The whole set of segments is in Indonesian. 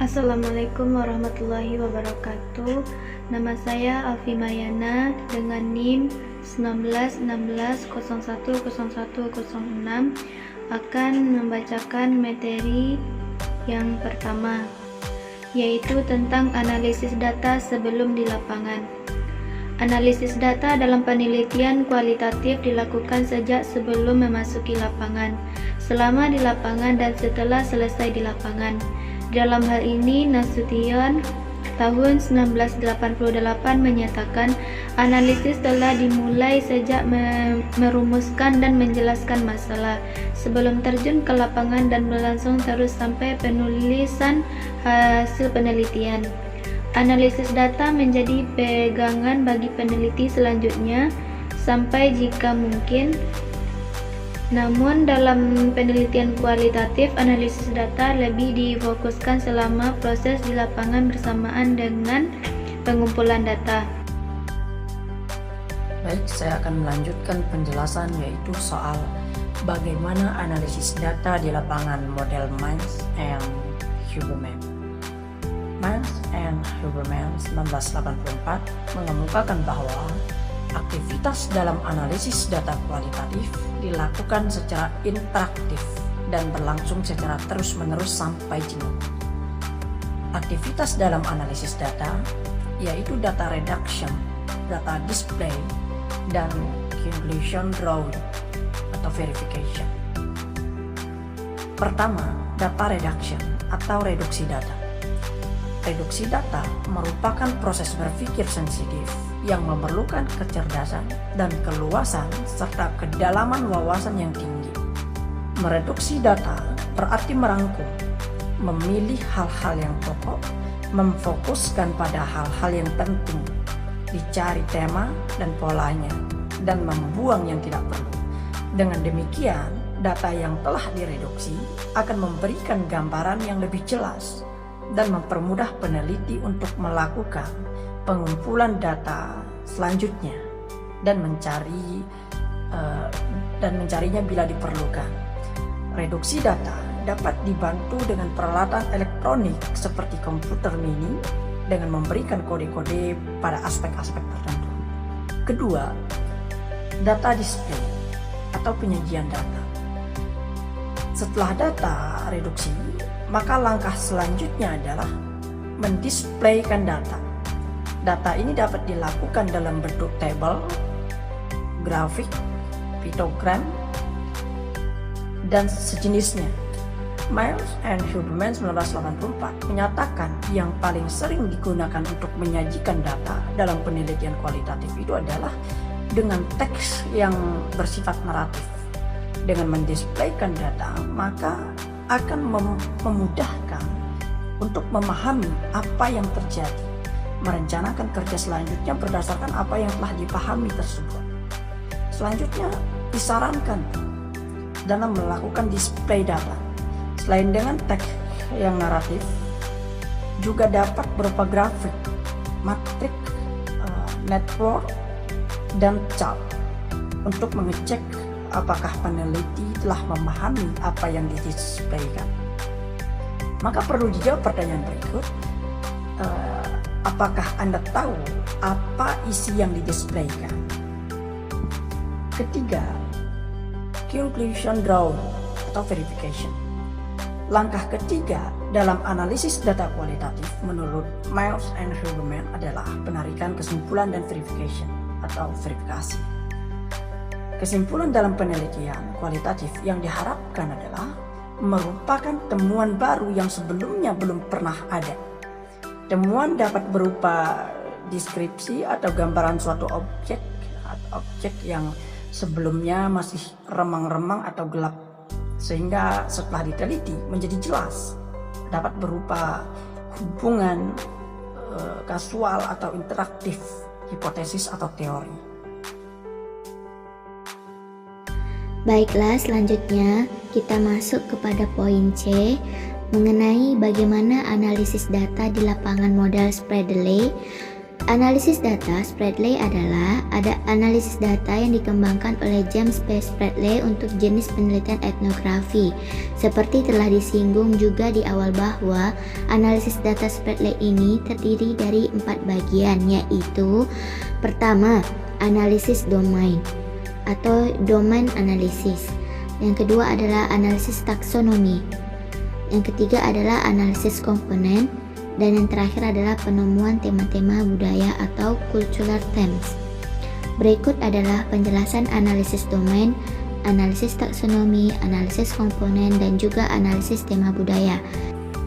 Assalamualaikum warahmatullahi wabarakatuh. Nama saya Alfi Mayana dengan NIM 1916010106 akan membacakan materi yang pertama, yaitu tentang analisis data sebelum di lapangan. Analisis data dalam penelitian kualitatif dilakukan sejak sebelum memasuki lapangan, selama di lapangan dan setelah selesai di lapangan. Dalam hal ini, Nasution tahun 1988 menyatakan analisis telah dimulai sejak merumuskan dan menjelaskan masalah sebelum terjun ke lapangan dan berlangsung terus sampai penulisan hasil penelitian. Analisis data menjadi pegangan bagi peneliti selanjutnya sampai jika mungkin. Namun dalam penelitian kualitatif, analisis data lebih difokuskan selama proses di lapangan bersamaan dengan pengumpulan data. Baik, saya akan melanjutkan penjelasan yaitu soal bagaimana analisis data di lapangan model Mainz and Huberman. Mainz and Huberman 1984 mengemukakan bahwa aktivitas dalam analisis data kualitatif dilakukan secara interaktif dan berlangsung secara terus-menerus sampai jenuh. Aktivitas dalam analisis data yaitu data reduction, data display, dan conclusion drawing atau verification. Pertama, data reduction atau reduksi data. Reduksi data merupakan proses berpikir sensitif yang memerlukan kecerdasan dan keluasan serta kedalaman wawasan yang tinggi. Mereduksi data berarti merangkum, memilih hal-hal yang pokok, memfokuskan pada hal-hal yang penting, dicari tema dan polanya, dan membuang yang tidak perlu. Dengan demikian, data yang telah direduksi akan memberikan gambaran yang lebih jelas dan mempermudah peneliti untuk melakukan pengumpulan data selanjutnya dan mencarinya bila diperlukan. Reduksi data dapat dibantu dengan peralatan elektronik seperti komputer mini dengan memberikan kode-kode pada aspek-aspek tertentu. Kedua, data display atau penyajian data. Setelah data reduksi, maka langkah selanjutnya adalah mendisplaykan data. Data ini dapat dilakukan dalam bentuk tabel, grafik, pictogram, dan sejenisnya. Mainz and Huberman 1984 menyatakan yang paling sering digunakan untuk menyajikan data dalam penelitian kualitatif itu adalah dengan teks yang bersifat naratif. Dengan mendisplaykan data, maka akan memudahkan untuk memahami apa yang terjadi, merencanakan kerja selanjutnya berdasarkan apa yang telah dipahami tersebut. Selanjutnya, disarankan dalam melakukan display data, selain dengan teks yang naratif, juga dapat berupa grafik, matrik, network, dan chart untuk mengecek apakah peneliti telah memahami apa yang didisplaykan. Maka perlu dijawab pertanyaan berikut, apakah Anda tahu apa isi yang didisplaykan? Ketiga, conclusion drawing atau verification. Langkah ketiga dalam analisis data kualitatif menurut Mainz and Huberman adalah penarikan kesimpulan dan verification atau verifikasi. Kesimpulan dalam penelitian kualitatif yang diharapkan adalah merupakan temuan baru yang sebelumnya belum pernah ada. Temuan dapat berupa deskripsi atau gambaran suatu objek atau objek yang sebelumnya masih remang-remang atau gelap, sehingga setelah diteliti menjadi jelas. Dapat berupa hubungan kasual atau interaktif, hipotesis atau teori. Baiklah, selanjutnya kita masuk kepada poin C mengenai bagaimana analisis data di lapangan model Spraderly. Analisis data Spradley adalah analisis data yang dikembangkan oleh James P. Spradley untuk jenis penelitian etnografi. Seperti telah disinggung juga di awal bahwa analisis data Spradley ini terdiri dari 4 bagian, yaitu pertama, analisis domain atau domain analisis. Yang kedua adalah analisis taksonomi. Yang ketiga adalah analisis komponen. Dan yang terakhir adalah penemuan tema-tema budaya atau cultural themes. Berikut adalah penjelasan analisis domain, analisis taksonomi, analisis komponen, dan juga analisis tema budaya.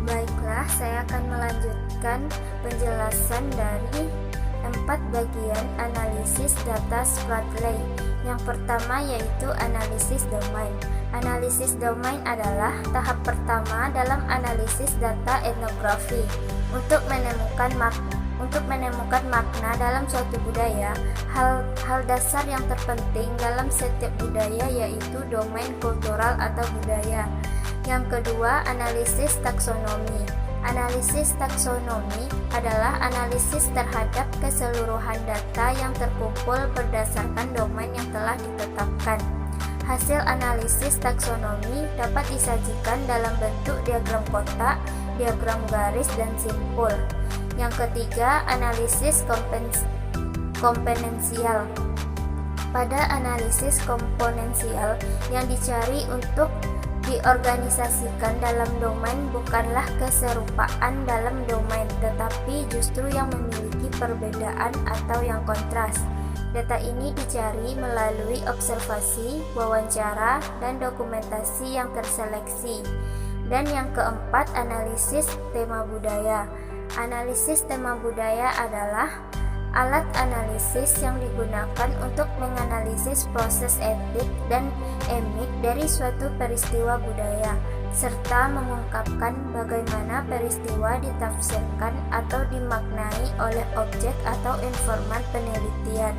Baiklah, saya akan melanjutkan penjelasan dari 4 bagian analisis data Spradley. Yang pertama yaitu analisis domain. Analisis domain adalah tahap pertama dalam analisis data etnografi. Untuk menemukan makna dalam suatu budaya, hal dasar yang terpenting dalam setiap budaya yaitu domain kultural atau budaya. Yang kedua, analisis taksonomi. Analisis taksonomi adalah analisis terhadap keseluruhan data yang terkumpul berdasarkan domain yang telah ditetapkan. Hasil analisis taksonomi dapat disajikan dalam bentuk diagram kotak, diagram garis, dan simpul. Yang ketiga, analisis komponensial. Pada analisis komponensial, yang dicari untuk diorganisasikan dalam domain bukanlah keserupaan dalam domain, tetapi justru yang memiliki perbedaan atau yang kontras. Data ini dicari melalui observasi, wawancara, dan dokumentasi yang terseleksi. Dan yang keempat, analisis tema budaya. Analisis tema budaya adalah alat analisis yang digunakan untuk menganalisis proses etik dan emik dari suatu peristiwa budaya, serta mengungkapkan bagaimana peristiwa ditafsirkan atau dimaknai oleh objek atau informan penelitian.